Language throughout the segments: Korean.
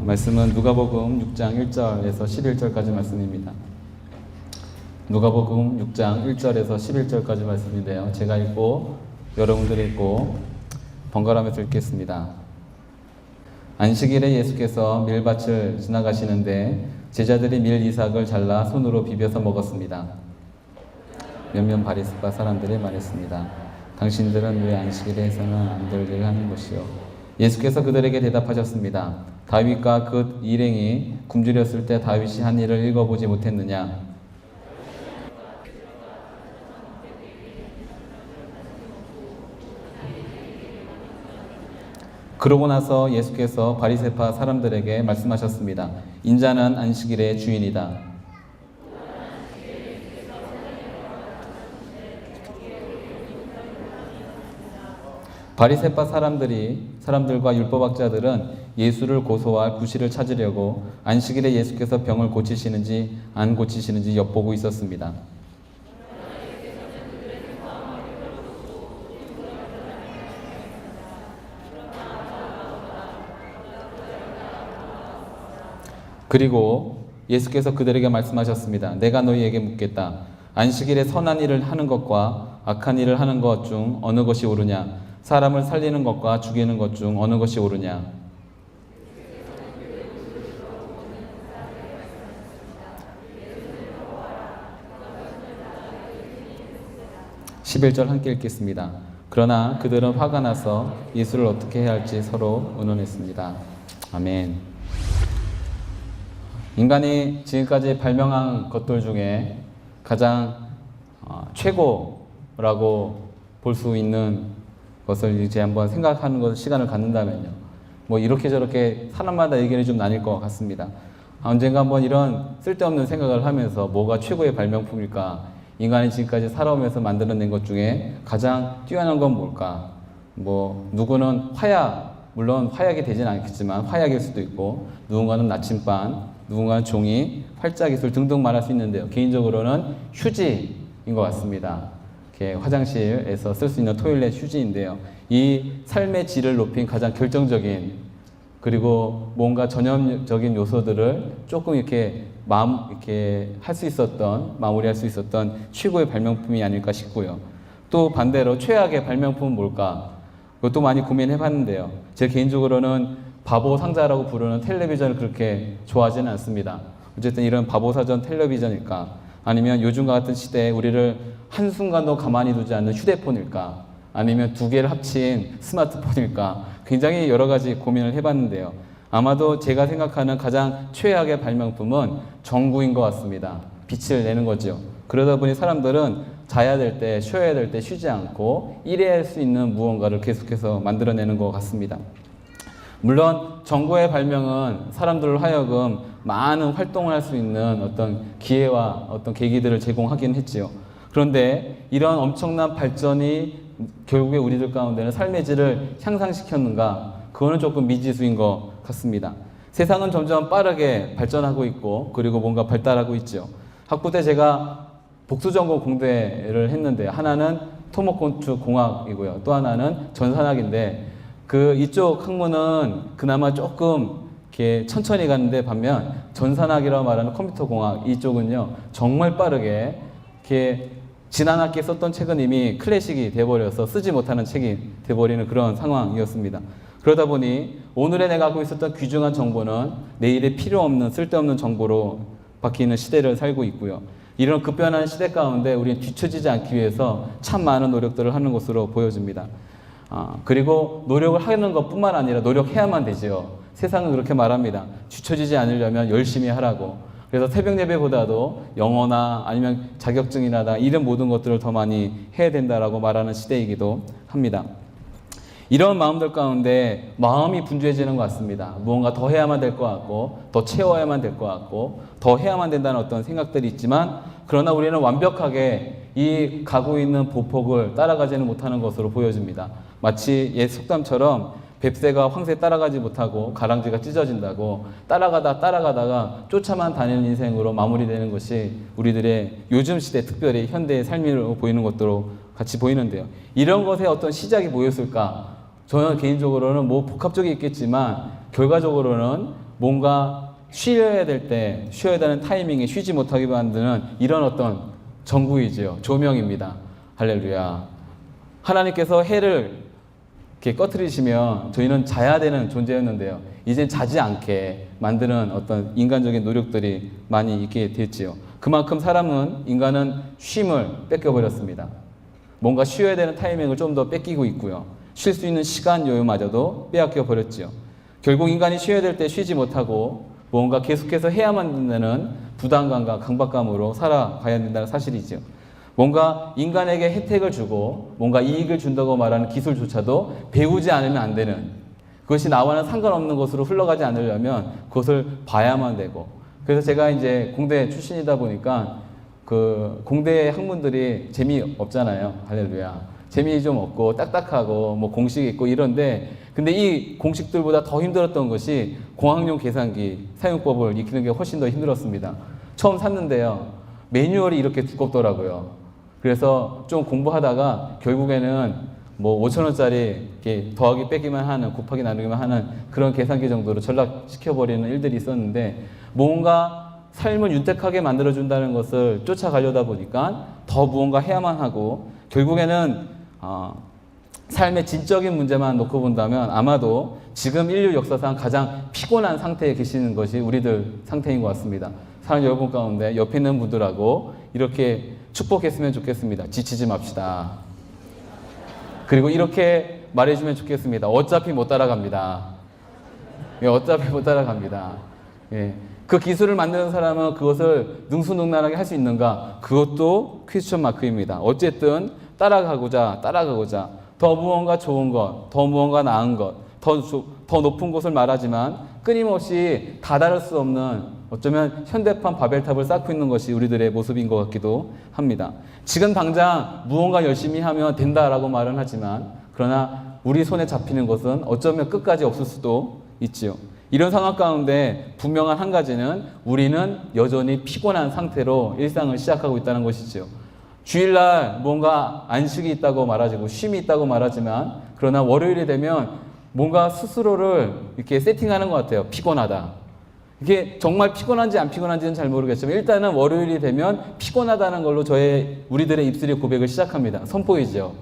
말씀은 누가복음 6장 1절에서 11절까지 말씀입니다. 누가복음 6장 1절에서 11절까지 말씀인데요. 제가 읽고 여러분들이 읽고 번갈아가면서 읽겠습니다. 안식일에 예수께서 밀밭을 지나가시는데 제자들이 밀 이삭을 잘라 손으로 비벼서 먹었습니다. 몇몇 바리새파 사람들이 말했습니다. 당신들은 왜 안식일에 해서는 안 될 일을 하는 것이요? 예수께서 그들에게 대답하셨습니다. 다윗과 그 일행이 굶주렸을 때 다윗이 한 일을 읽어보지 못했느냐? 그러고 나서 예수께서 바리새파 사람들에게 말씀하셨습니다. 인자는 안식일의 주인이다. 바리새파 사람들과 율법학자들은 예수를 고소할 구실을 찾으려고 안식일에 예수께서 병을 고치시는지 안 고치시는지 엿보고 있었습니다. 그리고 예수께서 그들에게 말씀하셨습니다. 내가 너희에게 묻겠다. 안식일에 선한 일을 하는 것과 악한 일을 하는 것 중 어느 것이 옳으냐? 사람을 살리는 것과 죽이는 것 중 어느 것이 옳으냐? 11절 함께 읽겠습니다. 그러나 그들은 화가 나서 예수를 어떻게 해야 할지 서로 의논했습니다. 아멘. 인간이 지금까지 발명한 것들 중에 가장 최고라고 볼 수 있는 것을 이제 한번 생각하는 것을 시간을 갖는다면요. 뭐 이렇게 저렇게 사람마다 의견이 좀 나뉠 것 같습니다. 언젠가 한번 이런 쓸데없는 생각을 하면서 뭐가 최고의 발명품일까? 인간이 지금까지 살아오면서 만들어낸 것 중에 가장 뛰어난 건 뭘까? 뭐 누구는 화약, 물론 화약이 되지는 않겠지만 화약일 수도 있고, 누군가는 나침반, 누군가는 종이, 활자기술 등등 말할 수 있는데요. 개인적으로는 휴지인 것 같습니다. 이렇게 화장실에서 쓸 수 있는 토일렛 휴지인데요. 이 삶의 질을 높인 가장 결정적인, 그리고 뭔가 전형적인 요소들을 조금 이렇게 할 수 있었던, 마무리할 수 있었던 최고의 발명품이 아닐까 싶고요. 또 반대로 최악의 발명품은 뭘까? 그것도 많이 고민해 봤는데요. 제 개인적으로는 바보 상자라고 부르는 텔레비전을 그렇게 좋아하지는 않습니다. 어쨌든 이런 바보 사전 텔레비전일까? 아니면 요즘과 같은 시대에 우리를 한순간도 가만히 두지 않는 휴대폰일까? 아니면 두 개를 합친 스마트폰일까? 굉장히 여러 가지 고민을 해봤는데요. 아마도 제가 생각하는 가장 최악의 발명품은 전구인 것 같습니다. 빛을 내는 거죠. 그러다 보니 사람들은 자야 될 때, 쉬어야 될 때 쉬지 않고 일해야 할 수 있는 무언가를 계속해서 만들어내는 것 같습니다. 물론 전구의 발명은 사람들로 하여금 많은 활동을 할 수 있는 어떤 기회와 어떤 계기들을 제공하긴 했지요. 그런데 이런 엄청난 발전이 결국에 우리들 가운데는 삶의 질을 향상시켰는가? 그거는 조금 미지수인 것 같습니다. 세상은 점점 빠르게 발전하고 있고, 그리고 뭔가 발달하고 있죠. 학부 때 제가 복수전공 공대를 했는데, 하나는 토목건축공학이고요. 또 하나는 전산학인데, 이쪽 학문은 그나마 조금 이렇게 천천히 가는데, 반면 전산학이라고 말하는 컴퓨터공학 이쪽은요, 정말 빠르게 이렇게 지난 학기에 썼던 책은 이미 클래식이 돼버려서 쓰지 못하는 책이 돼버리는 그런 상황이었습니다. 그러다 보니 오늘에 내가 갖고 있었던 귀중한 정보는 내일에 필요 없는 쓸데없는 정보로 바뀌는 시대를 살고 있고요. 이런 급변한 시대 가운데 우리는 뒤처지지 않기 위해서 참 많은 노력들을 하는 것으로 보여집니다. 그리고 노력을 하는 것뿐만 아니라 노력해야만 되죠. 세상은 그렇게 말합니다. 뒤처지지 않으려면 열심히 하라고. 그래서 새벽 예배보다도 영어나 아니면 자격증이나 이런 모든 것들을 더 많이 해야 된다라고 말하는 시대이기도 합니다. 이런 마음들 가운데 마음이 분주해지는 것 같습니다. 무언가 더 해야만 될 것 같고, 더 채워야만 될 것 같고, 더 해야만 된다는 어떤 생각들이 있지만, 그러나 우리는 완벽하게 이 가고 있는 보폭을 따라가지는 못하는 것으로 보여집니다. 마치 옛 속담처럼 뱁새가 황새 따라가지 못하고 가랑지가 찢어진다고 따라가다가 쫓아만 다니는 인생으로 마무리되는 것이 우리들의 요즘 시대, 특별히 현대의 삶으로 보이는 것도 같이 보이는데요. 이런 것의 어떤 시작이 뭐였을까? 저는 개인적으로는 뭐 복합적이 있겠지만 결과적으로는 뭔가 쉬어야 될 때, 쉬어야 되는 타이밍에 쉬지 못하게 만드는 이런 어떤 전구이지요. 조명입니다. 할렐루야. 하나님께서 해를 이렇게 꺼트리시면 저희는 자야 되는 존재였는데요. 이젠 자지 않게 만드는 어떤 인간적인 노력들이 많이 있게 됐지요. 그만큼 인간은 쉼을 뺏겨버렸습니다. 뭔가 쉬어야 되는 타이밍을 좀 더 뺏기고 있고요. 쉴 수 있는 시간 여유마저도 빼앗겨 버렸지요. 결국 인간이 쉬어야 될 때 쉬지 못하고 뭔가 계속해서 해야만 된다는 부담감과 강박감으로 살아가야 된다는 사실이죠. 뭔가 인간에게 혜택을 주고 뭔가 이익을 준다고 말하는 기술조차도 배우지 않으면 안 되는, 그것이 나와는 상관없는 것으로 흘러가지 않으려면 그것을 봐야만 되고, 그래서 제가 이제 공대 출신이다 보니까 그 공대 학문들이 재미없잖아요. 할렐루야. 재미 좀 없고 딱딱하고 뭐 공식 있고 이런데, 근데 이 공식들보다 더 힘들었던 것이 공학용 계산기 사용법을 익히는 게 훨씬 더 힘들었습니다. 처음 샀는데요, 매뉴얼이 이렇게 두껍더라고요. 그래서 좀 공부하다가 결국에는 뭐 5,000원짜리 이렇게 더하기 빼기만 하는, 곱하기 나누기만 하는 그런 계산기 정도로 전락시켜버리는 일들이 있었는데, 뭔가 삶을 윤택하게 만들어준다는 것을 쫓아가려다 보니까 더 무언가 해야만 하고, 결국에는 삶의 진적인 문제만 놓고 본다면 아마도 지금 인류 역사상 가장 피곤한 상태에 계시는 것이 우리들 상태인 것 같습니다. 사랑 여러분 가운데 옆에 있는 분들하고 이렇게 축복했으면 좋겠습니다. 지치지 맙시다. 그리고 이렇게 말해주면 좋겠습니다. 어차피 못 따라갑니다. 예, 어차피 못 따라갑니다. 예. 그 기술을 만드는 사람은 그것을 능수능란하게 할 수 있는가? 그것도 퀘스천 마크입니다. 어쨌든 따라가고자 더 무언가 좋은 것, 더 무언가 나은 것, 더 높은 곳을 말하지만 끊임없이 다다를 수 없는, 어쩌면 현대판 바벨탑을 쌓고 있는 것이 우리들의 모습인 것 같기도 합니다. 지금 당장 무언가 열심히 하면 된다라고 말은 하지만, 그러나 우리 손에 잡히는 것은 어쩌면 끝까지 없을 수도 있지요. 이런 상황 가운데 분명한 한 가지는 우리는 여전히 피곤한 상태로 일상을 시작하고 있다는 것이지요. 주일날 뭔가 안식이 있다고 말하지고 쉼이 있다고 말하지만, 그러나 월요일이 되면 뭔가 스스로를 이렇게 세팅하는 것 같아요. 피곤하다. 이게 정말 피곤한지 안 피곤한지는 잘 모르겠지만 일단은 월요일이 되면 피곤하다는 걸로 우리들의 입술의 고백을 시작합니다. 선포이죠.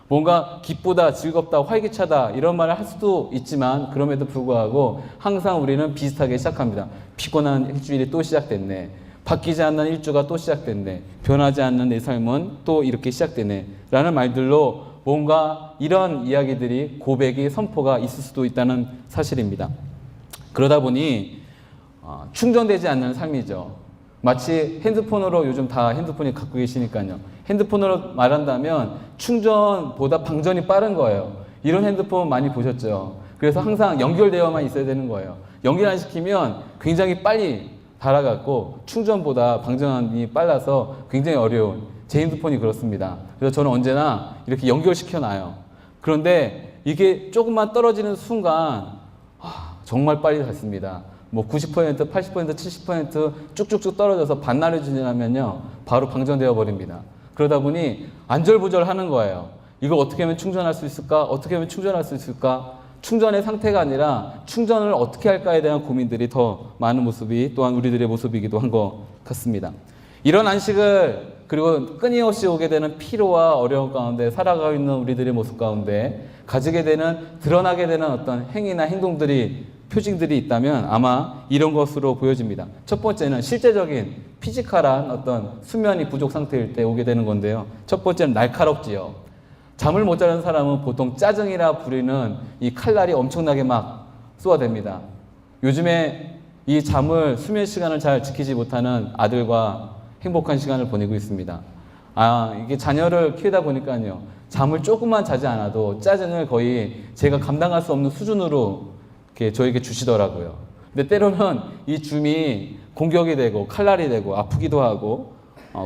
뭔가 기쁘다, 즐겁다, 활기차다 이런 말을 할 수도 있지만, 그럼에도 불구하고 항상 우리는 비슷하게 시작합니다. 피곤한 일주일이 또 시작됐네. 바뀌지 않는 일주가 또 시작됐네. 변하지 않는 내 삶은 또 이렇게 시작되네. 라는 말들로 뭔가 이런 이야기들이, 고백이, 선포가 있을 수도 있다는 사실입니다. 그러다 보니 충전되지 않는 삶이죠. 마치 핸드폰으로, 요즘 다 핸드폰이 갖고 계시니까요. 핸드폰으로 말한다면 충전보다 방전이 빠른 거예요. 이런 핸드폰 많이 보셨죠? 그래서 항상 연결되어만 있어야 되는 거예요. 연결 안 시키면 굉장히 빨리 달아갖고 충전보다 방전이 빨라서 굉장히 어려운, 제 핸드폰이 그렇습니다. 그래서 저는 언제나 이렇게 연결시켜 놔요. 그런데 이게 조금만 떨어지는 순간 정말 빨리 닳습니다. 뭐 90%, 80%, 70% 쭉쭉쭉 떨어져서 반나절 지나면요 바로 방전되어 버립니다. 그러다 보니 안절부절 하는 거예요. 이거 어떻게 하면 충전할 수 있을까? 어떻게 하면 충전할 수 있을까? 충전의 상태가 아니라 충전을 어떻게 할까에 대한 고민들이 더 많은 모습이 또한 우리들의 모습이기도 한 것 같습니다. 이런 안식을, 그리고 끊임없이 오게 되는 피로와 어려움 가운데 살아가고 있는 우리들의 모습 가운데 가지게 되는, 드러나게 되는 어떤 행위나 행동들이, 표징들이 있다면 아마 이런 것으로 보여집니다. 첫 번째는 실제적인 피지컬한 어떤 수면이 부족 상태일 때 오게 되는 건데요. 첫 번째는 날카롭지요. 잠을 못 자는 사람은 보통 짜증이라 부리는 이 칼날이 엄청나게 막 쏘아댑니다. 요즘에 이 수면 시간을 잘 지키지 못하는 아들과 행복한 시간을 보내고 있습니다. 이게 자녀를 키우다 보니까요. 잠을 조금만 자지 않아도 짜증을 거의 제가 감당할 수 없는 수준으로 이렇게 저에게 주시더라고요. 근데 때로는 이 줌이 공격이 되고 칼날이 되고 아프기도 하고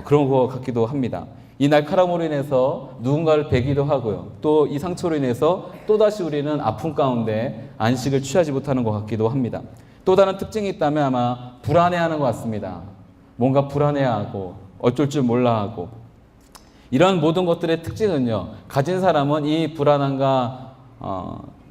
그런 것 같기도 합니다. 이 날카로움으로 인해서 누군가를 베기도 하고요. 또 이 상처로 인해서 또다시 우리는 아픔 가운데 안식을 취하지 못하는 것 같기도 합니다. 또 다른 특징이 있다면 아마 불안해하는 것 같습니다. 뭔가 불안해하고 어쩔 줄 몰라하고, 이런 모든 것들의 특징은요, 가진 사람은 이 불안함과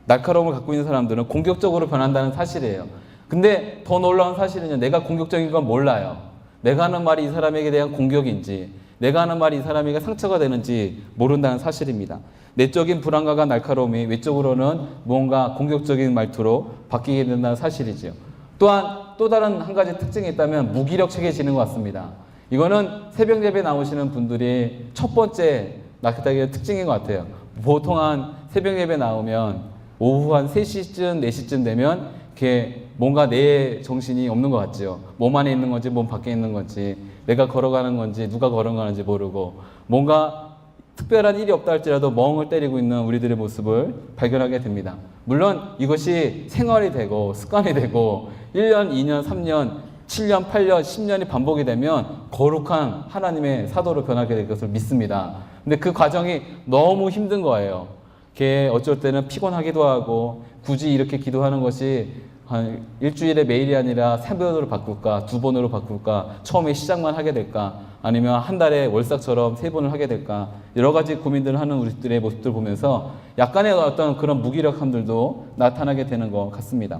날카로움을 갖고 있는 사람들은 공격적으로 변한다는 사실이에요. 근데 더 놀라운 사실은요, 내가 공격적인 건 몰라요. 내가 하는 말이 이 사람에게 대한 공격인지, 내가 하는 말이 이 사람에게 상처가 되는지 모른다는 사실입니다. 내적인 불안감과 날카로움이 외적으로는 무언가 공격적인 말투로 바뀌게 된다는 사실이죠. 또한 또 다른 한 가지 특징이 있다면 무기력해지는 것 같습니다. 이거는 새벽 예배 나오시는 분들이 첫 번째 낙타의 특징인 것 같아요. 보통 한 새벽 예배 나오면 오후 한 3시쯤, 4시쯤 되면 이렇게 뭔가 내 정신이 없는 것 같죠. 몸 안에 있는 건지 몸 밖에 있는 건지, 내가 걸어가는 건지 누가 걸어가는지 모르고, 뭔가 특별한 일이 없다 할지라도 멍을 때리고 있는 우리들의 모습을 발견하게 됩니다. 물론 이것이 생활이 되고 습관이 되고 1년, 2년, 3년, 7년, 8년, 10년이 반복이 되면 거룩한 하나님의 사도로 변하게 될 것을 믿습니다. 근데 그 과정이 너무 힘든 거예요. 그게 어쩔 때는 피곤하기도 하고, 굳이 이렇게 기도하는 것이 한 일주일에 매일이 아니라 3번으로 바꿀까, 2번으로 바꿀까, 처음에 시작만 하게 될까, 아니면 한 달에 월삭처럼 3번을 하게 될까, 여러 가지 고민들을 하는 우리들의 모습들 보면서 약간의 어떤 그런 무기력함들도 나타나게 되는 것 같습니다.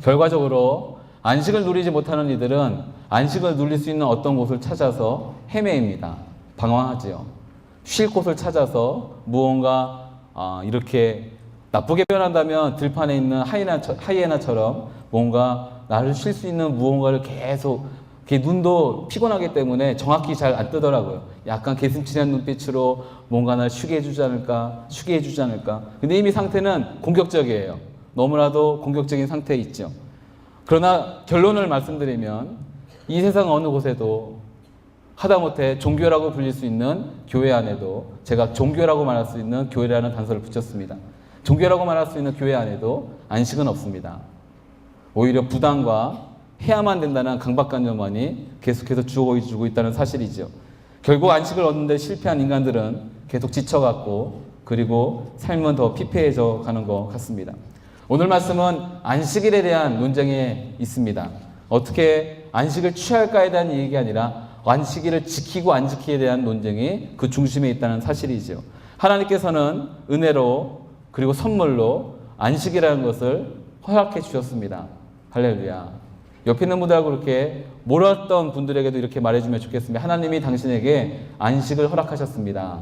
결과적으로 안식을 누리지 못하는 이들은 안식을 누릴 수 있는 어떤 곳을 찾아서 헤매입니다. 방황하지요. 쉴 곳을 찾아서 무언가 이렇게 나쁘게 표현한다면 들판에 있는 하이에나처럼 뭔가 나를 쉴 수 있는 무언가를 계속, 눈도 피곤하기 때문에 정확히 잘 안 뜨더라고요. 약간 개슴치레한 눈빛으로 뭔가 날 쉬게 해주지 않을까, 쉬게 해주지 않을까. 근데 이미 상태는 공격적이에요. 너무나도 공격적인 상태에 있죠. 그러나 결론을 말씀드리면 이 세상 어느 곳에도 하다못해 종교라고 불릴 수 있는 교회 안에도, 제가 종교라고 말할 수 있는 교회라는 단서를 붙였습니다. 종교라고 말할 수 있는 교회 안에도 안식은 없습니다. 오히려 부담과 해야만 된다는 강박관념만이 계속해서 주어지고 있다는 사실이죠. 결국 안식을 얻는데 실패한 인간들은 계속 지쳐갔고, 그리고 삶은 더 피폐해져 가는 것 같습니다. 오늘 말씀은 안식일에 대한 논쟁에 있습니다. 어떻게 안식을 취할까에 대한 얘기가 아니라 안식일을 지키고 안 지키기에 대한 논쟁이 그 중심에 있다는 사실이죠. 하나님께서는 은혜로 그리고 선물로 안식이라는 것을 허락해 주셨습니다. 할렐루야. 옆에 있는 분들하고 그렇게 몰랐던 분들에게도 이렇게 말해주면 좋겠습니다. 하나님이 당신에게 안식을 허락하셨습니다.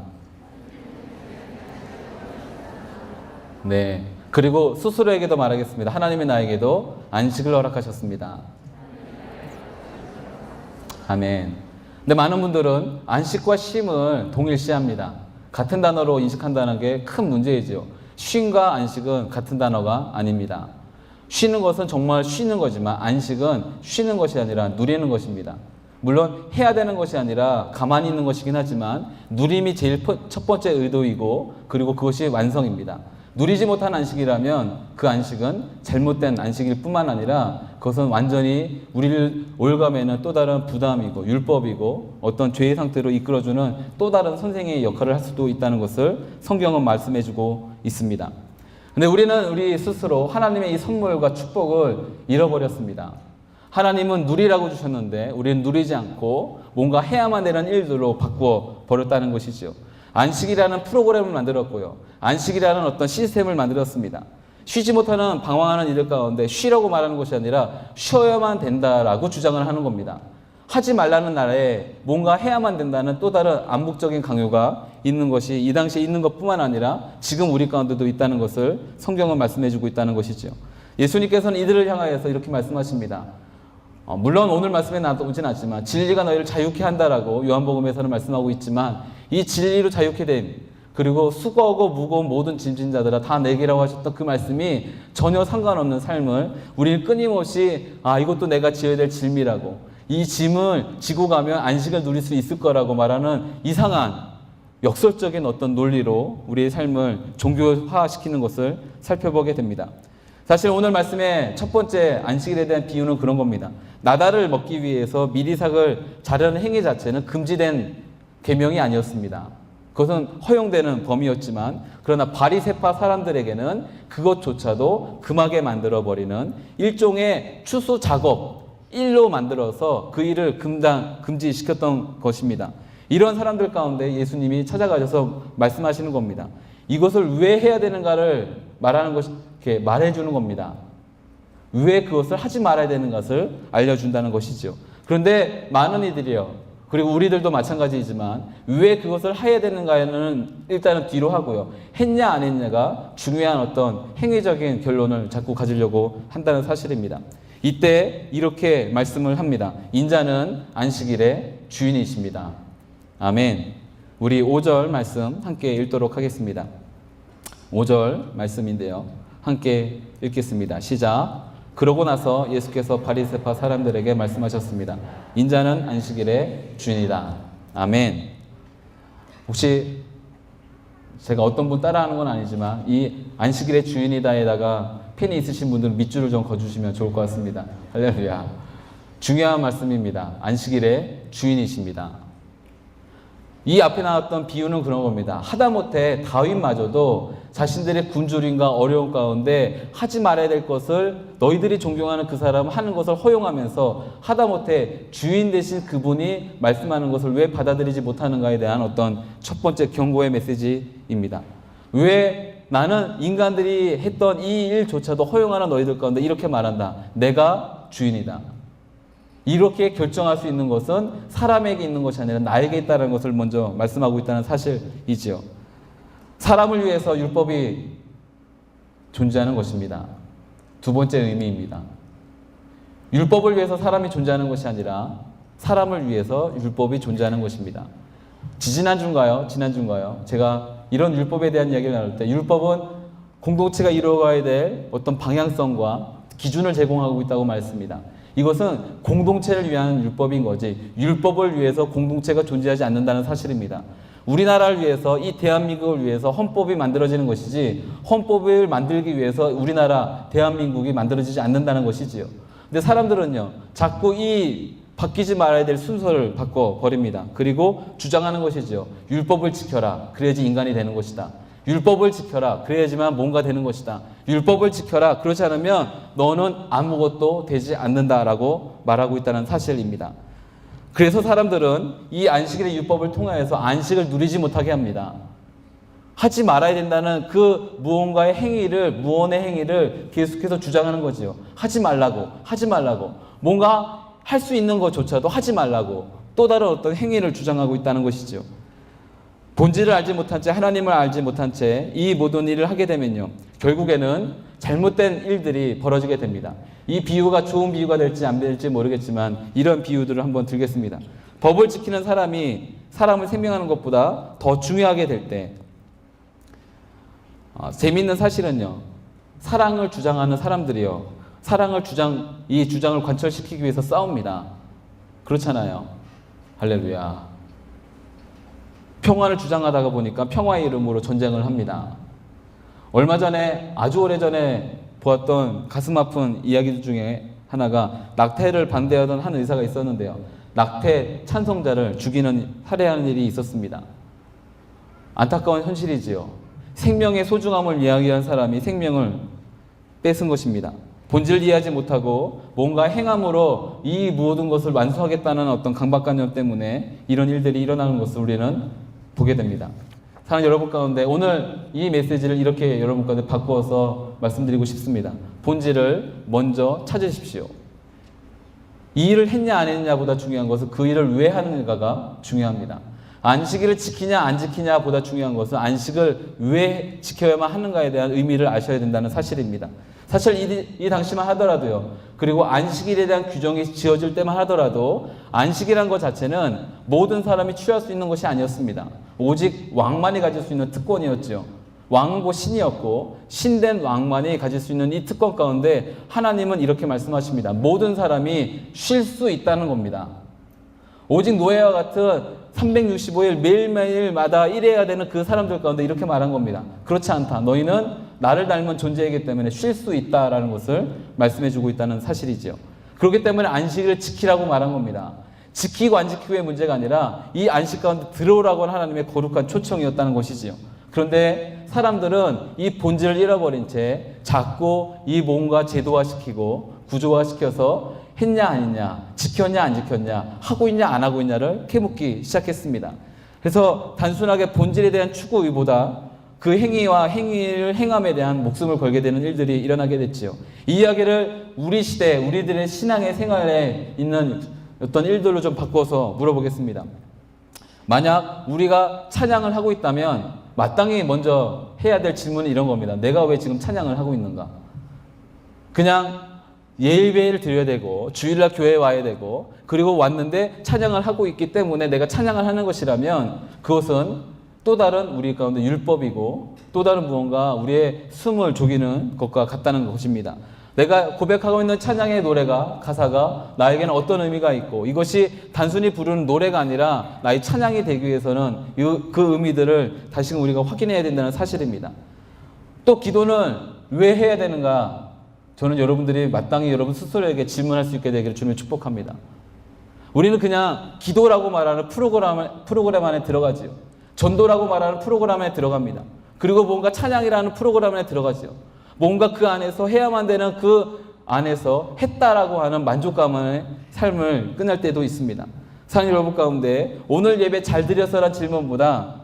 네. 그리고 스스로에게도 말하겠습니다. 하나님이 나에게도 안식을 허락하셨습니다. 아멘. 근데 많은 분들은 안식과 쉼을 동일시합니다. 같은 단어로 인식한다는 게 큰 문제이죠. 쉼과 안식은 같은 단어가 아닙니다. 쉬는 것은 정말 쉬는 거지만 안식은 쉬는 것이 아니라 누리는 것입니다. 물론 해야 되는 것이 아니라 가만히 있는 것이긴 하지만 누림이 제일 첫 번째 의도이고, 그리고 그것이 완성입니다. 누리지 못한 안식이라면 그 안식은 잘못된 안식일 뿐만 아니라 그것은 완전히 우리를 올가매는 또 다른 부담이고 율법이고 어떤 죄의 상태로 이끌어주는 또 다른 선생의 역할을 할 수도 있다는 것을 성경은 말씀해주고 있습니다. 근데 우리는 우리 스스로 하나님의 이 선물과 축복을 잃어버렸습니다. 하나님은 누리라고 주셨는데 우리는 누리지 않고 뭔가 해야만 되는 일들로 바꾸어 버렸다는 것이죠. 안식이라는 프로그램을 만들었고요. 안식이라는 어떤 시스템을 만들었습니다. 쉬지 못하는 방황하는 이들 가운데 쉬라고 말하는 것이 아니라 쉬어야만 된다라고 주장을 하는 겁니다. 하지 말라는 나라에 뭔가 해야만 된다는 또 다른 암묵적인 강요가 있는 것이 이 당시에 있는 것뿐만 아니라 지금 우리 가운데도 있다는 것을 성경은 말씀해주고 있다는 것이죠. 예수님께서는 이들을 향하여서 이렇게 말씀하십니다. 물론 오늘 말씀에 나오진 않지만 진리가 너희를 자유케 한다라고 요한복음에서는 말씀하고 있지만 이 진리로 자유케 된, 그리고 수고하고 무거운 모든 짐진 자들아 다 내게라고 하셨던 그 말씀이 전혀 상관없는 삶을 우리는 끊임없이 이것도 내가 지어야 될 짐이라고, 이 짐을 지고 가면 안식을 누릴 수 있을 거라고 말하는 이상한 역설적인 어떤 논리로 우리의 삶을 종교화시키는 것을 살펴보게 됩니다. 사실 오늘 말씀의 첫 번째 안식일에 대한 비유는 그런 겁니다. 나달을 먹기 위해서 미리삭을 자르는 행위 자체는 금지된 계명이 아니었습니다. 그것은 허용되는 범위였지만, 그러나 바리새파 사람들에게는 그것조차도 금하게 만들어버리는 일종의 추수 작업, 일로 만들어서 그 일을 금지시켰던 것입니다. 이런 사람들 가운데 예수님이 찾아가셔서 말씀하시는 겁니다. 이것을 왜 해야 되는가를 말하는 것이, 이렇게 말해주는 겁니다. 왜 그것을 하지 말아야 되는 것을 알려준다는 것이죠. 그런데 많은 이들이요, 그리고 우리들도 마찬가지이지만 왜 그것을 해야 되는가는 일단은 뒤로 하고요, 했냐 안 했냐가 중요한 어떤 행위적인 결론을 자꾸 가지려고 한다는 사실입니다. 이때 이렇게 말씀을 합니다. 인자는 안식일의 주인이십니다. 아멘. 우리 5절 말씀 함께 읽도록 하겠습니다. 5절 말씀인데요, 함께 읽겠습니다. 시작. 그러고 나서 예수께서 바리새파 사람들에게 말씀하셨습니다. 인자는 안식일의 주인이다. 아멘. 혹시 제가 어떤 분 따라하는 건 아니지만 이 안식일의 주인이다에다가 펜이 있으신 분들은 밑줄을 좀 그어주시면 좋을 것 같습니다. 할렐루야. 중요한 말씀입니다. 안식일의 주인이십니다. 이 앞에 나왔던 비유는 그런 겁니다. 하다못해 다윗마저도 자신들의 굶주림과 어려움 가운데 하지 말아야 될 것을 너희들이 존경하는 그 사람은 하는 것을 허용하면서 하다못해 주인 되신 그분이 말씀하는 것을 왜 받아들이지 못하는가에 대한 어떤 첫 번째 경고의 메시지입니다. 왜 나는 인간들이 했던 이 일조차도 허용하는 너희들 가운데 이렇게 말한다. 내가 주인이다. 이렇게 결정할 수 있는 것은 사람에게 있는 것이 아니라 나에게 있다는 것을 먼저 말씀하고 있다는 사실이지요. 사람을 위해서 율법이 존재하는 것입니다. 두 번째 의미입니다. 율법을 위해서 사람이 존재하는 것이 아니라 사람을 위해서 율법이 존재하는 것입니다. 지난주인가요? 제가 이런 율법에 대한 이야기를 나눌 때 율법은 공동체가 이루어가야 될 어떤 방향성과 기준을 제공하고 있다고 말했습니다. 이것은 공동체를 위한 율법인 거지 율법을 위해서 공동체가 존재하지 않는다는 사실입니다. 우리나라를 위해서, 이 대한민국을 위해서 헌법이 만들어지는 것이지 헌법을 만들기 위해서 우리나라 대한민국이 만들어지지 않는다는 것이지요. 근데 사람들은요, 자꾸 이 바뀌지 말아야 될 순서를 바꿔버립니다. 그리고 주장하는 것이지요. 율법을 지켜라. 그래야지 인간이 되는 것이다. 율법을 지켜라. 그래야지만 뭔가 되는 것이다. 율법을 지켜라. 그렇지 않으면 너는 아무것도 되지 않는다라고 말하고 있다는 사실입니다. 그래서 사람들은 이 안식일의 율법을 통하여서 안식을 누리지 못하게 합니다. 하지 말아야 된다는 그 무언의 행위를 계속해서 주장하는 거지요. 하지 말라고. 뭔가 할 수 있는 것조차도 하지 말라고 또 다른 어떤 행위를 주장하고 있다는 것이죠. 본질을 알지 못한 채, 하나님을 알지 못한 채 이 모든 일을 하게 되면요, 결국에는 잘못된 일들이 벌어지게 됩니다. 이 비유가 좋은 비유가 될지 안 될지 모르겠지만 이런 비유들을 한번 들겠습니다. 법을 지키는 사람이 사람을 생명하는 것보다 더 중요하게 될 때, 재미있는 사실은요, 사랑을 주장하는 사람들이요, 이 주장을 관철시키기 위해서 싸웁니다. 그렇잖아요. 할렐루야. 평화를 주장하다가 보니까 평화의 이름으로 전쟁을 합니다. 얼마 전에, 아주 오래전에 보았던 가슴 아픈 이야기들 중에 하나가 낙태를 반대하던 한 의사가 있었는데요. 낙태 찬성자를 살해하는 일이 있었습니다. 안타까운 현실이지요. 생명의 소중함을 이야기한 사람이 생명을 뺏은 것입니다. 본질을 이해하지 못하고 뭔가 행함으로 이 모든 것을 완수하겠다는 어떤 강박관념 때문에 이런 일들이 일어나는 것을 우리는 보게 됩니다. 사랑하는 여러분 가운데 오늘 이 메시지를 이렇게 여러분 가운데 바꾸어서 말씀드리고 싶습니다. 본질을 먼저 찾으십시오. 이 일을 했냐 안 했냐보다 중요한 것은 그 일을 왜 하는가가 중요합니다. 안식일을 지키냐 안 지키냐 보다 중요한 것은 안식을 왜 지켜야만 하는가에 대한 의미를 아셔야 된다는 사실입니다. 사실 이 당시만 하더라도요, 그리고 안식일에 대한 규정이 지어질 때만 하더라도 안식이란 것 자체는 모든 사람이 취할 수 있는 것이 아니었습니다. 오직 왕만이 가질 수 있는 특권이었죠. 왕고 신이었고 신된 왕만이 가질 수 있는 이 특권 가운데 하나님은 이렇게 말씀하십니다. 모든 사람이 쉴 수 있다는 겁니다. 오직 노예와 같은 365일 매일매일마다 일해야 되는 그 사람들 가운데 이렇게 말한 겁니다. 그렇지 않다. 너희는 나를 닮은 존재이기 때문에 쉴 수 있다라는 것을 말씀해주고 있다는 사실이죠. 그렇기 때문에 안식을 지키라고 말한 겁니다. 지키고 안 지키고의 문제가 아니라 이 안식 가운데 들어오라고 하는 하나님의 거룩한 초청이었다는 것이지요. 그런데 사람들은 이 본질을 잃어버린 채 자꾸 이 뭔가 제도화시키고 구조화시켜서 했냐 안 했냐, 지켰냐 안 지켰냐, 하고 있냐 안 하고 있냐를 캐묻기 시작했습니다. 그래서 단순하게 본질에 대한 추구의보다 그 행위와 행위를 행함에 대한 목숨을 걸게 되는 일들이 일어나게 됐지요. 이 이야기를 우리 시대, 우리들의 신앙의 생활에 있는 어떤 일들로 좀 바꿔서 물어보겠습니다. 만약 우리가 찬양을 하고 있다면 마땅히 먼저 해야 될 질문은 이런 겁니다. 내가 왜 지금 찬양을 하고 있는가? 그냥 예배를 드려야 되고 주일날 교회에 와야 되고 그리고 왔는데 찬양을 하고 있기 때문에 내가 찬양을 하는 것이라면 그것은 또 다른 우리 가운데 율법이고 또 다른 무언가 우리의 숨을 죽이는 것과 같다는 것입니다. 내가 고백하고 있는 찬양의 노래가 가사가 나에게는 어떤 의미가 있고 이것이 단순히 부르는 노래가 아니라 나의 찬양이 되기 위해서는 그 의미들을 다시금 우리가 확인해야 된다는 사실입니다. 또 기도는 왜 해야 되는가? 저는 여러분들이 마땅히 여러분 스스로에게 질문할 수 있게 되기를 주님을 축복합니다. 우리는 그냥 기도라고 말하는 프로그램 안에 들어가지요. 전도라고 말하는 프로그램 안에 들어갑니다. 그리고 뭔가 찬양이라는 프로그램 안에 들어가지요. 뭔가 그 안에서 해야만 되는 그 안에서 했다라고 하는 만족감의 삶을 끝날 때도 있습니다. 사랑하는 여러분 가운데 오늘 예배 잘 드렸어라는 질문보다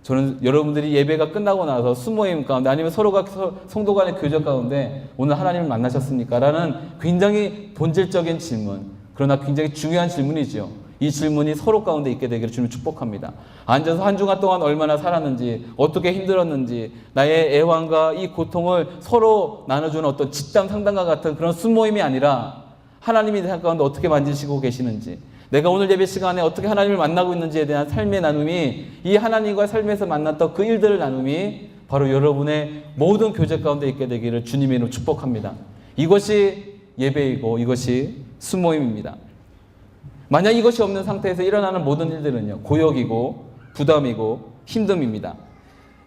저는 여러분들이 예배가 끝나고 나서 수모임 가운데 아니면 서로가 성도 간의 교제 가운데 오늘 하나님을 만나셨습니까? 라는 굉장히 본질적인 질문, 그러나 굉장히 중요한 질문이죠. 이 질문이 서로 가운데 있게 되기를 주님 축복합니다. 앉아서 한 주간 동안 얼마나 살았는지, 어떻게 힘들었는지, 나의 애환과 이 고통을 서로 나눠주는 어떤 집단 상담과 같은 그런 수모임이 아니라 하나님이 내 삶 가운데 어떻게 만지시고 계시는지, 내가 오늘 예배 시간에 어떻게 하나님을 만나고 있는지에 대한 삶의 나눔이, 이 하나님과 삶에서 만났던 그 일들을 나눔이 바로 여러분의 모든 교제 가운데 있게 되기를 주님의 이름으로 축복합니다. 이것이 예배이고 이것이 수모임입니다. 만약 이것이 없는 상태에서 일어나는 모든 일들은요, 고역이고 부담이고 힘듦입니다.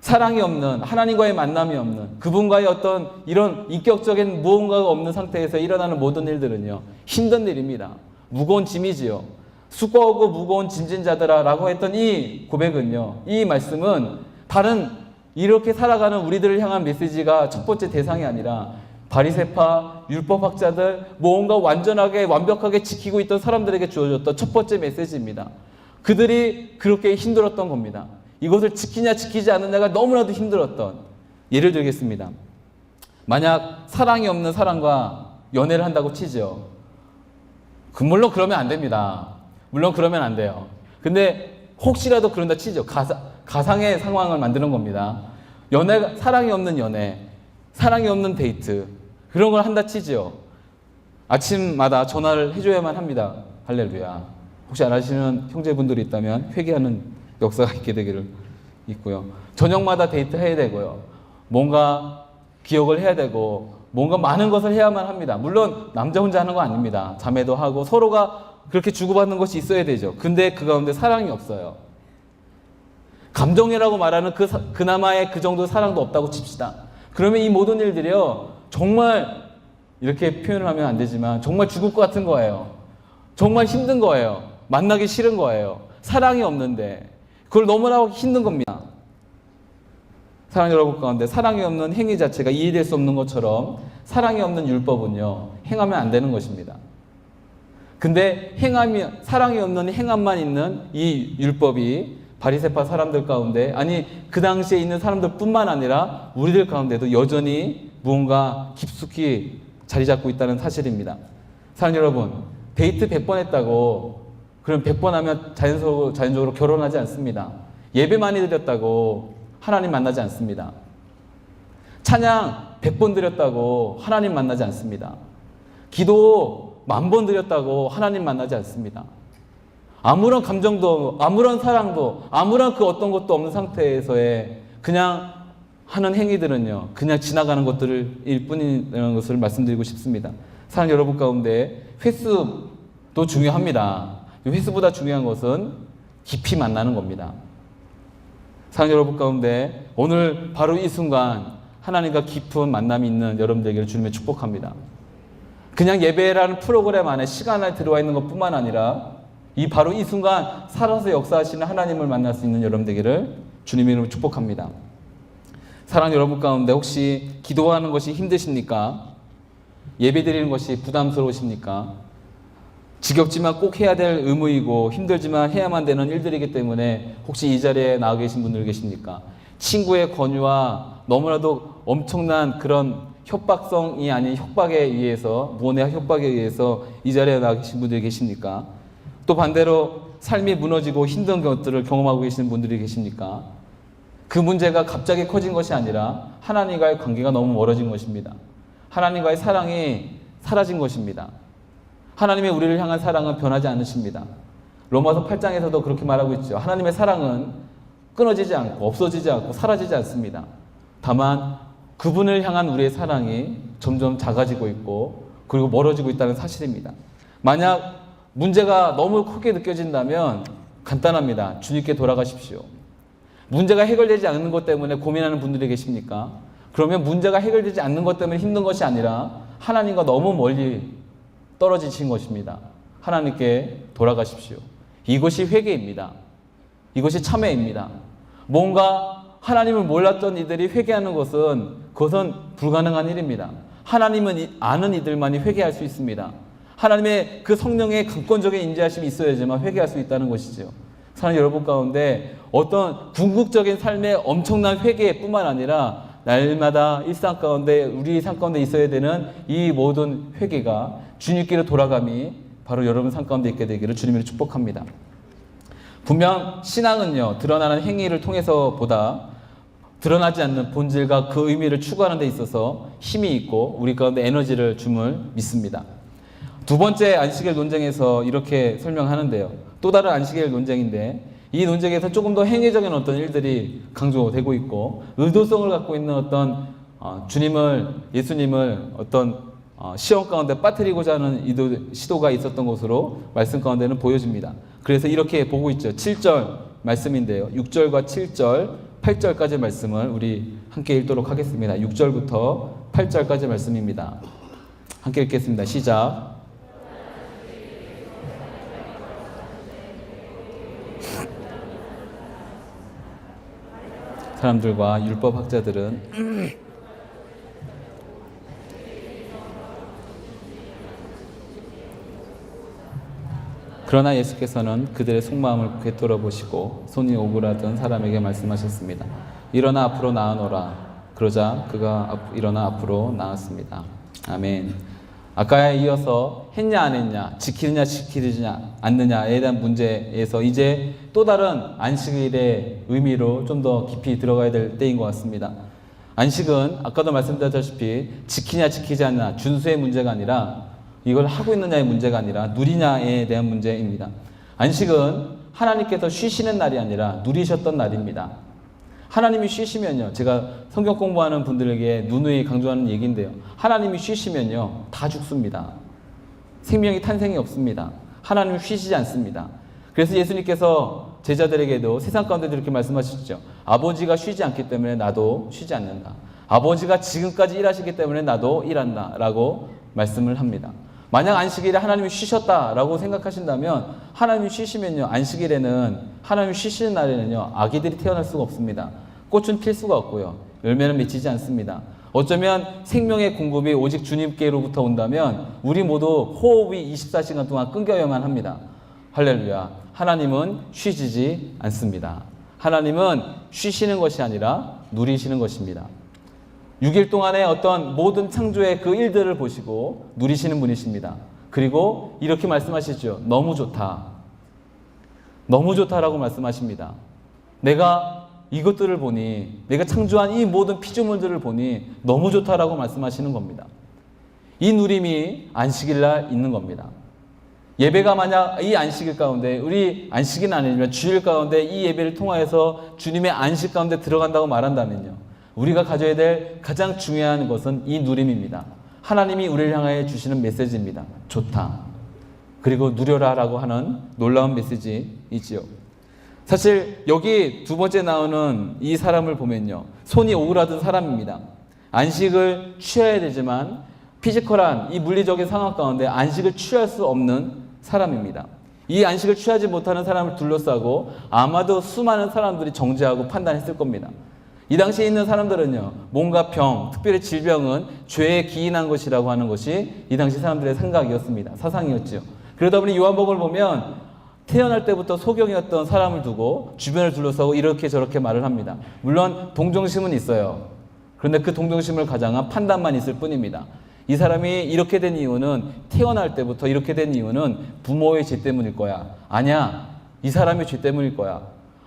사랑이 없는, 하나님과의 만남이 없는, 그분과의 어떤 이런 인격적인 무언가가 없는 상태에서 일어나는 모든 일들은요, 힘든 일입니다. 무거운 짐이지요. 수고하고 무거운 짐진 자들아 라고 했던 이 고백은요, 이 말씀은 다른 이렇게 살아가는 우리들을 향한 메시지가 첫 번째 대상이 아니라 바리새파, 율법학자들, 뭔가 완벽하게 지키고 있던 사람들에게 주어졌던 첫 번째 메시지입니다. 그들이 그렇게 힘들었던 겁니다. 이것을 지키냐 지키지 않느냐가 너무나도 힘들었던. 예를 들겠습니다. 만약 사랑이 없는 사람과 연애를 한다고 치죠. 물론 그러면 안 됩니다. 물론 그러면 안 돼요. 근데 혹시라도 그런다 치죠. 가상의 상황을 만드는 겁니다. 사랑이 없는 연애, 사랑이 없는 데이트, 그런 걸 한다 치죠. 아침마다 전화를 해줘야만 합니다. 할렐루야. 혹시 안 하시는 형제분들이 있다면 회개하는 역사가 있게 되기를 있고요. 저녁마다 데이트 해야 되고요. 뭔가 기억을 해야 되고 뭔가 많은 것을 해야만 합니다. 물론 남자 혼자 하는 거 아닙니다. 자매도 하고 서로가 그렇게 주고받는 것이 있어야 되죠. 근데 그 가운데 사랑이 없어요. 감정이라고 말하는 그나마의 그 정도 사랑도 없다고 칩시다. 그러면 이 모든 일들이요, 정말 이렇게 표현을 하면 안 되지만 정말 죽을 것 같은 거예요. 정말 힘든 거예요. 만나기 싫은 거예요. 사랑이 없는데 그걸 너무나 힘든 겁니다. 사랑하는 여러분 가운데 사랑이 없는 행위 자체가 이해될 수 없는 것처럼 사랑이 없는 율법은요, 행하면 안 되는 것입니다. 근데 사랑이 없는 행함만 있는 이 율법이 바리새파 사람들 가운데, 아니 그 당시에 있는 사람들 뿐만 아니라 우리들 가운데도 여전히 무언가 깊숙이 자리 잡고 있다는 사실입니다. 사랑하는 여러분, 데이트 100번 했다고 그럼 100번 하면 자연적으로 결혼하지 않습니다. 예배 많이 드렸다고 하나님 만나지 않습니다. 찬양 100번 드렸다고 하나님 만나지 않습니다. 기도 10,000번 드렸다고 하나님 만나지 않습니다. 아무런 감정도, 아무런 사랑도, 아무런 그 어떤 것도 없는 상태에서의 그냥 하는 행위들은요, 그냥 지나가는 것들일 뿐이라는 것을 말씀드리고 싶습니다. 사랑하는 여러분 가운데 횟수도 중요합니다. 횟수보다 중요한 것은 깊이 만나는 겁니다. 사랑하는 여러분 가운데 오늘 바로 이 순간 하나님과 깊은 만남이 있는 여러분들에게 주님의 축복합니다. 그냥 예배라는 프로그램 안에 시간에 들어와 있는 것뿐만 아니라 바로 이 순간 살아서 역사하시는 하나님을 만날 수 있는 여러분들에게를 주님의 이름으로 축복합니다. 사랑하는 여러분 가운데 혹시 기도하는 것이 힘드십니까? 예배드리는 것이 부담스러우십니까? 지겹지만 꼭 해야 될 의무이고 힘들지만 해야만 되는 일들이기 때문에 혹시 이 자리에 나와 계신 분들 계십니까? 친구의 권유와 너무나도 엄청난 그런 협박성이 아닌 협박에 의해서, 무언의 협박에 의해서 이 자리에 나와 계신 분들이 계십니까? 또 반대로 삶이 무너지고 힘든 것들을 경험하고 계시는 분들이 계십니까? 그 문제가 갑자기 커진 것이 아니라 하나님과의 관계가 너무 멀어진 것입니다. 하나님과의 사랑이 사라진 것입니다. 하나님의 우리를 향한 사랑은 변하지 않으십니다. 로마서 8장에서도 그렇게 말하고 있죠. 하나님의 사랑은 끊어지지 않고 없어지지 않고 사라지지 않습니다. 다만 그분을 향한 우리의 사랑이 점점 작아지고 있고 그리고 멀어지고 있다는 사실입니다. 만약 문제가 너무 크게 느껴진다면 간단합니다. 주님께 돌아가십시오. 문제가 해결되지 않는 것 때문에 고민하는 분들이 계십니까? 그러면 문제가 해결되지 않는 것 때문에 힘든 것이 아니라 하나님과 너무 멀리 떨어지신 것입니다. 하나님께 돌아가십시오. 이것이 회개입니다. 이것이 참회입니다. 뭔가 하나님을 몰랐던 이들이 회개하는 그것은 불가능한 일입니다. 하나님은 아는 이들만이 회개할 수 있습니다. 하나님의 그 성령의 강권적인 인지하심이 있어야지만 회개할 수 있다는 것이죠. 사랑하는 여러분 가운데 어떤 궁극적인 삶의 엄청난 회개뿐만 아니라 날마다 일상 가운데 우리 삶 가운데 있어야 되는 이 모든 회개가 주님께로 돌아감이 바로 여러분 삶 가운데 있게 되기를 주님으로 축복합니다. 분명 신앙은요, 드러나는 행위를 통해서보다 드러나지 않는 본질과 그 의미를 추구하는 데 있어서 힘이 있고 우리 가운데 에너지를 줌을 믿습니다. 두 번째 안식일 논쟁에서 이렇게 설명하는데요. 또 다른 안식일 논쟁인데 이 논쟁에서 조금 더 행위적인 어떤 일들이 강조되고 있고 의도성을 갖고 있는 어떤 예수님을 어떤 시험 가운데 빠뜨리고자 하는 시도가 있었던 것으로 말씀 가운데는 보여집니다. 그래서 이렇게 보고 있죠. 7절 말씀인데요. 6절과 7절, 8절까지 말씀을 우리 함께 읽도록 하겠습니다. 6절부터 8절까지 말씀입니다. 함께 읽겠습니다. 시작. 사람들과 율법학자들은 그러나 예수께서는 그들의 속마음을 꿰뚫어 보시고 손이 오그라든 사람에게 말씀하셨습니다. 일어나 앞으로 나아노라. 그러자 그가 일어나 앞으로 나왔습니다. 아멘. 아까에 이어서 했냐 안 했냐, 지키느냐 지키지 않느냐에 대한 문제에서 이제 또 다른 안식일의 의미로 좀 더 깊이 들어가야 될 때인 것 같습니다. 안식은 아까도 말씀드렸다시피 지키냐 지키지 않느냐 준수의 문제가 아니라 이걸 하고 있느냐의 문제가 아니라 누리냐에 대한 문제입니다. 안식은 하나님께서 쉬시는 날이 아니라 누리셨던 날입니다. 하나님이 쉬시면요, 제가 성경 공부하는 분들에게 누누이 강조하는 얘기인데요, 하나님이 쉬시면요 다 죽습니다. 생명이 탄생이 없습니다. 하나님은 쉬시지 않습니다. 그래서 예수님께서 제자들에게도 세상 가운데도 이렇게 말씀하시죠. 아버지가 쉬지 않기 때문에 나도 쉬지 않는다. 아버지가 지금까지 일하시기 때문에 나도 일한다 라고 말씀을 합니다. 만약 안식일에 하나님이 쉬셨다라고 생각하신다면 하나님이 쉬시면요, 안식일에는 하나님이 쉬시는 날에는요 아기들이 태어날 수가 없습니다. 꽃은 필 수가 없고요, 열매는 맺히지 않습니다. 어쩌면 생명의 공급이 오직 주님께로부터 온다면 우리 모두 호흡이 24시간 동안 끊겨야만 합니다. 할렐루야. 하나님은 쉬지지 않습니다. 하나님은 쉬시는 것이 아니라 누리시는 것입니다. 6일 동안의 어떤 모든 창조의 그 일들을 보시고 누리시는 분이십니다. 그리고 이렇게 말씀하시죠. 너무 좋다. 너무 좋다라고 말씀하십니다. 내가 이것들을 보니, 내가 창조한 이 모든 피조물들을 보니 너무 좋다라고 말씀하시는 겁니다. 이 누림이 안식일날 있는 겁니다. 예배가 만약 이 안식일 가운데, 우리 안식일은 아니지만 주일 가운데 이 예배를 통하여서 주님의 안식 가운데 들어간다고 말한다면요, 우리가 가져야 될 가장 중요한 것은 이 누림입니다. 하나님이 우리를 향하여 주시는 메시지입니다. 좋다. 그리고 누려라 라고 하는 놀라운 메시지이지요. 사실 여기 두 번째 나오는 이 사람을 보면요, 손이 오그라든 사람입니다. 안식을 취해야 되지만 피지컬한 이 물리적인 상황 가운데 안식을 취할 수 없는 사람입니다. 이 안식을 취하지 못하는 사람을 둘러싸고 아마도 수많은 사람들이 정죄하고 판단했을 겁니다. 이 당시에 있는 사람들은요, 뭔가 병, 특별히 질병은 죄에 기인한 것이라고 하는 것이 이 당시 사람들의 생각이었습니다. 사상이었죠. 그러다 보니 요한복음을 보면 태어날 때부터 소경이었던 사람을 두고 주변을 둘러싸고 이렇게 저렇게 말을 합니다. 물론 동정심은 있어요. 그런데 그 동정심을 가장한 판단만 있을 뿐입니다. 이 사람이 이렇게 된 이유는, 태어날 때부터 이렇게 된 이유는 부모의 죄 때문일 거야. 아니야, 이 사람의 죄 때문일 거야.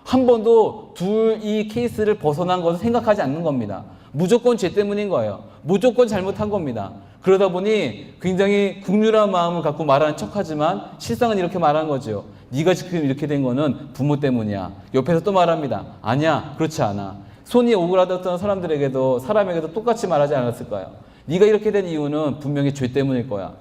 한 번도 이 케이스를 벗어난 것을 생각하지 않는 겁니다. 무조건 죄 때문인 거예요. 무조건 잘못한 겁니다. 그러다 보니 굉장히 극률한 마음을 갖고 말하는 척하지만 실상은 이렇게 말하는 거죠. 네가 지금 이렇게 된 거는 부모 때문이야. 옆에서 또 말합니다. 아니야, 그렇지 않아. 손이 오그라들었던 사람에게도 똑같이 말하지 않았을까요? 네가 이렇게 된 이유는 분명히 죄 때문일 거야.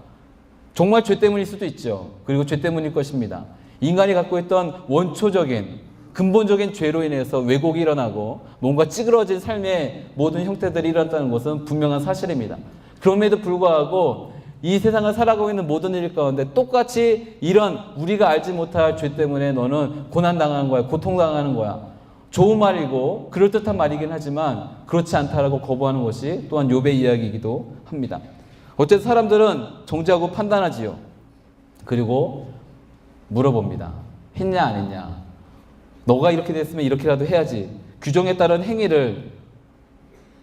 정말 죄 때문일 수도 있죠. 그리고 죄 때문일 것입니다. 인간이 갖고 있던 원초적인 근본적인 죄로 인해서 왜곡이 일어나고 뭔가 찌그러진 삶의 모든 형태들이 일어났다는 것은 분명한 사실입니다. 그럼에도 불구하고 이 세상을 살아가고 있는 모든 일 가운데 똑같이 이런 우리가 알지 못할 죄 때문에 너는 고난당하는 거야, 고통당하는 거야. 좋은 말이고 그럴듯한 말이긴 하지만 그렇지 않다라고 거부하는 것이 또한 욥의 이야기이기도 합니다. 어쨌든 사람들은 정죄하고 판단하지요. 그리고 물어봅니다. 했냐 안 했냐. 너가 이렇게 됐으면 이렇게라도 해야지. 규정에 따른 행위를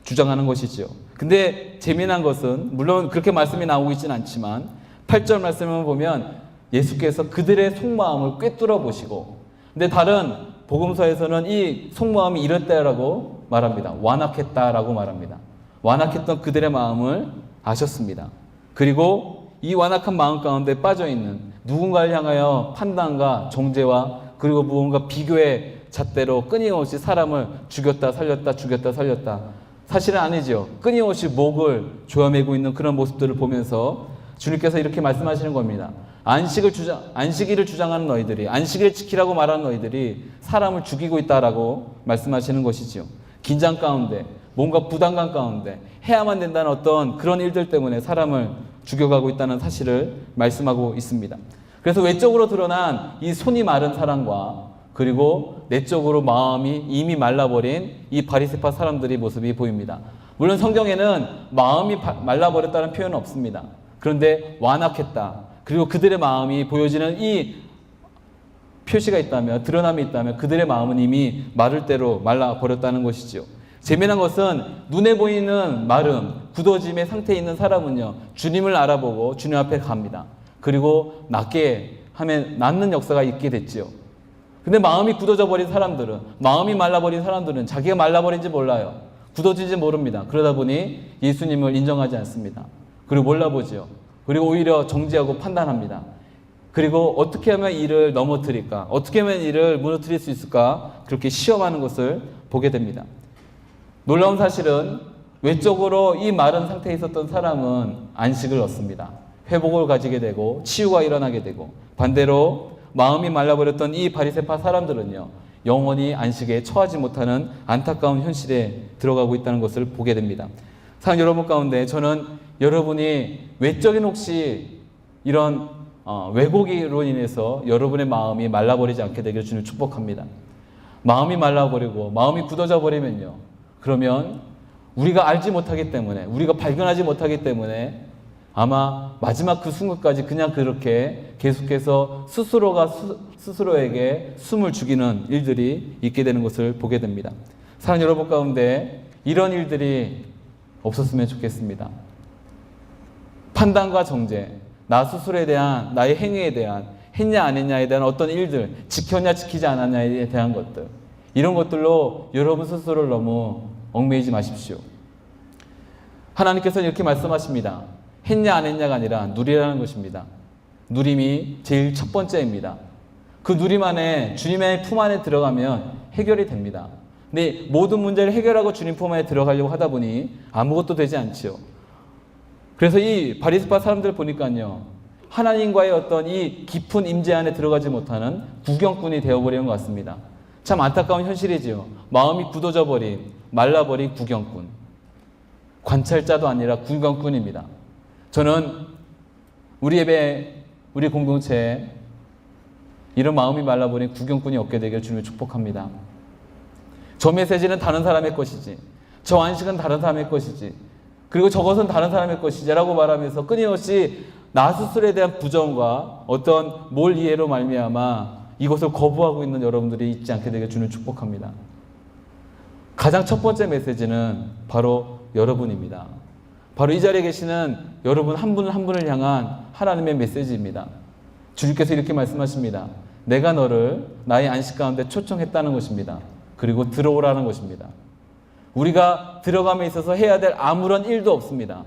주장하는 것이죠. 근데 재미난 것은 물론 그렇게 말씀이 나오고 있지는 않지만 8절 말씀을 보면 예수께서 그들의 속마음을 꿰뚫어 보시고, 근데 다른 복음서에서는 이 속마음이 이랬다라고 말합니다. 완악했다라고 말합니다. 완악했던 그들의 마음을 아셨습니다. 그리고 이 완악한 마음 가운데 빠져있는 누군가를 향하여 판단과 정죄와 그리고 무언가 비교의 잣대로 끊임없이 사람을 죽였다 살렸다 죽였다 살렸다. 사실은 아니죠. 끊임없이 목을 조아매고 있는 그런 모습들을 보면서 주님께서 이렇게 말씀하시는 겁니다. 안식일을 주장하는 너희들이, 안식일을 지키라고 말하는 너희들이 사람을 죽이고 있다라고 말씀하시는 것이지요. 긴장 가운데, 뭔가 부담감 가운데 해야만 된다는 어떤 그런 일들 때문에 사람을 죽여가고 있다는 사실을 말씀하고 있습니다. 그래서 외적으로 드러난 이 손이 마른 사람과 그리고 내적으로 마음이 이미 말라버린 이 바리새파 사람들의 모습이 보입니다. 물론 성경에는 마음이 말라버렸다는 표현은 없습니다. 그런데 완악했다. 그리고 그들의 마음이 보여지는 이 표시가 있다면, 드러남이 있다면 그들의 마음은 이미 마를 대로 말라버렸다는 것이지요. 재미난 것은 눈에 보이는 마름, 굳어짐의 상태에 있는 사람은요, 주님을 알아보고 주님 앞에 갑니다. 그리고 낫는 역사가 있게 됐지요. 근데 마음이 굳어져 버린 사람들은, 마음이 말라버린 사람들은 자기가 말라버린지 몰라요. 굳어진지 모릅니다. 그러다 보니 예수님을 인정하지 않습니다. 그리고 몰라보지요. 그리고 오히려 정죄하고 판단합니다. 그리고 어떻게 하면 이를 넘어뜨릴까? 어떻게 하면 이를 무너뜨릴 수 있을까? 그렇게 시험하는 것을 보게 됩니다. 놀라운 사실은 외적으로 이 마른 상태에 있었던 사람은 안식을 얻습니다. 회복을 가지게 되고 치유가 일어나게 되고, 반대로 마음이 말라버렸던 이 바리새파 사람들은요, 영원히 안식에 처하지 못하는 안타까운 현실에 들어가고 있다는 것을 보게 됩니다. 사랑 여러분 가운데 저는 여러분이 외적인 혹시 이런 왜곡으로 인해서 여러분의 마음이 말라버리지 않게 되기를 주님 축복합니다. 마음이 말라버리고 마음이 굳어져 버리면요, 그러면 우리가 알지 못하기 때문에, 우리가 발견하지 못하기 때문에 아마 마지막 그 순간까지 그냥 그렇게 계속해서 스스로에게 숨을 죽이는 일들이 있게 되는 것을 보게 됩니다. 사랑 여러분 가운데 이런 일들이 없었으면 좋겠습니다. 판단과 정죄, 나 스스로에 대한, 나의 행위에 대한, 했냐 안 했냐에 대한 어떤 일들, 지켰냐 지키지 않았냐에 대한 것들, 이런 것들로 여러분 스스로를 너무 얽매이지 마십시오. 하나님께서는 이렇게 말씀하십니다. 했냐 안 했냐가 아니라 누리라는 것입니다. 누림이 제일 첫 번째입니다. 그 누림 안에, 주님의 품 안에 들어가면 해결이 됩니다. 근데 모든 문제를 해결하고 주님 품 안에 들어가려고 하다 보니 아무것도 되지 않지요. 그래서 이 바리새파 사람들 보니까요, 하나님과의 어떤 이 깊은 임재 안에 들어가지 못하는 구경꾼이 되어버리는 것 같습니다. 참 안타까운 현실이지요. 마음이 굳어져 버린, 말라버린 구경꾼. 관찰자도 아니라 구경꾼입니다. 저는 우리 예배, 우리 공동체에 이런 마음이 말라버린 구경꾼이 없게 되기를 주님을 축복합니다. 저 메시지는 다른 사람의 것이지, 저 안식은 다른 사람의 것이지, 그리고 저것은 다른 사람의 것이지 라고 말하면서 끊임없이 나 스스로에 대한 부정과 어떤 몰 이해로 말미암아 이것을 거부하고 있는 여러분들이 있지 않게 되게 주는 축복합니다. 가장 첫 번째 메시지는 바로 여러분입니다. 바로 이 자리에 계시는 여러분 한 분 한 분을 향한 하나님의 메시지입니다. 주님께서 이렇게 말씀하십니다. 내가 너를 나의 안식 가운데 초청했다는 것입니다. 그리고 들어오라는 것입니다. 우리가 들어감에 있어서 해야 될 아무런 일도 없습니다.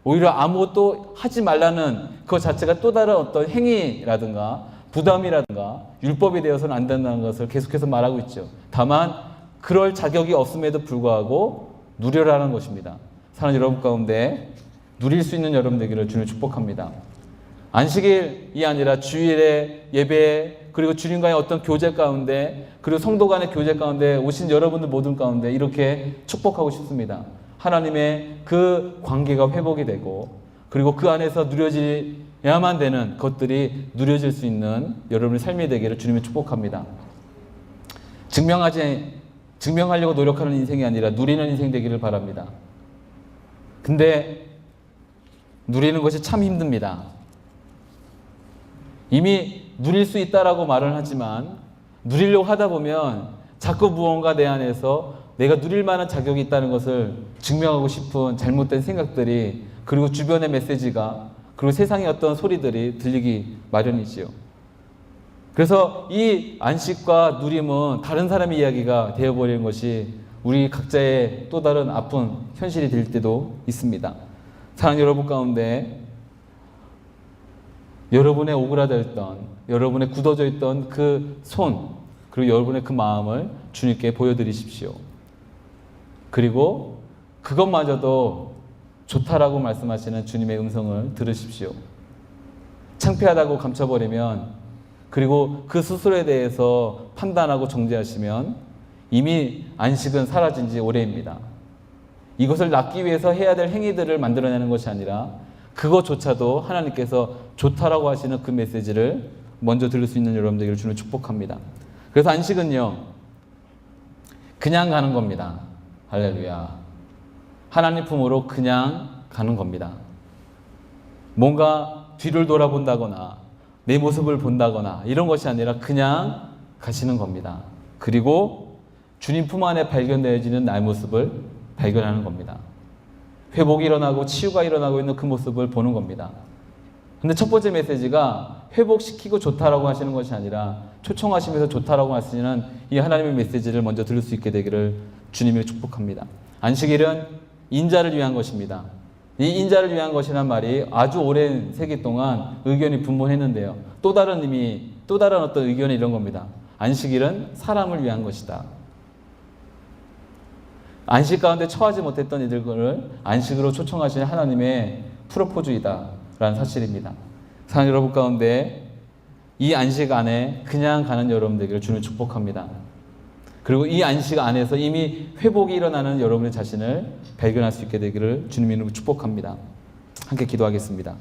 오히려 아무것도 하지 말라는 그 자체가 또 다른 어떤 행위라든가 부담이라든가 율법이 되어서는 안 된다는 것을 계속해서 말하고 있죠. 다만 그럴 자격이 없음에도 불구하고 누려라는 것입니다. 사랑하는 여러분 가운데 누릴 수 있는 여러분 되기를 주님 축복합니다. 안식일이 아니라 주일의 예배 그리고 주님과의 어떤 교제 가운데 그리고 성도 간의 교제 가운데 오신 여러분들 모든 가운데 이렇게 축복하고 싶습니다. 하나님의 그 관계가 회복이 되고 그리고 그 안에서 누려져야만 되는 것들이 누려질 수 있는 여러분의 삶이 되기를 주님이 축복합니다. 증명하려고 노력하는 인생이 아니라 누리는 인생 되기를 바랍니다. 근데 누리는 것이 참 힘듭니다. 이미 누릴 수 있다라고 말을 하지만 누리려고 하다 보면 자꾸 무언가 내 안에서 내가 누릴 만한 자격이 있다는 것을 증명하고 싶은 잘못된 생각들이 그리고 주변의 메시지가 그리고 세상의 어떤 소리들이 들리기 마련이지요. 그래서 이 안식과 누림은 다른 사람의 이야기가 되어버리는 것이 우리 각자의 또 다른 아픈 현실이 될 때도 있습니다. 사랑하는 여러분 가운데 여러분의 오그라들었던 여러분의 굳어져 있던 그 손 그리고 여러분의 그 마음을 주님께 보여드리십시오. 그리고 그것마저도 좋다라고 말씀하시는 주님의 음성을 들으십시오. 창피하다고 감춰버리면 그리고 그 스스로에 대해서 판단하고 정죄하시면 이미 안식은 사라진 지 오래입니다. 이것을 낳기 위해서 해야 될 행위들을 만들어내는 것이 아니라 그것조차도 하나님께서 좋다라고 하시는 그 메시지를 먼저 들을 수 있는 여러분들에게 주는 축복합니다. 그래서 안식은요 그냥 가는 겁니다. 할렐루야. 하나님 품으로 그냥 가는 겁니다. 뭔가 뒤를 돌아본다거나 내 모습을 본다거나 이런 것이 아니라 그냥 가시는 겁니다. 그리고 주님 품 안에 발견되어지는 나의 모습을 발견하는 겁니다. 회복이 일어나고 치유가 일어나고 있는 그 모습을 보는 겁니다. 근데 첫 번째 메시지가 회복시키고 좋다라고 하시는 것이 아니라 초청하시면서 좋다라고 하시는 이 하나님의 메시지를 먼저 들을 수 있게 되기를 주님이 축복합니다. 안식일은 인자를 위한 것입니다. 이 인자를 위한 것이란 말이 아주 오랜 세기 동안 의견이 분분했는데요. 또 다른 의미, 또 다른 어떤 의견이 이런 겁니다. 안식일은 사람을 위한 것이다. 안식 가운데 처하지 못했던 이들을 안식으로 초청하시는 하나님의 프로포즈이다라는 사실입니다. 사랑하는 여러분 가운데 이 안식 안에 그냥 가는 여러분들에게 주님 축복합니다. 그리고 이 안식 안에서 이미 회복이 일어나는 여러분의 자신을 발견할 수 있게 되기를 주님 이름으로 축복합니다. 함께 기도하겠습니다.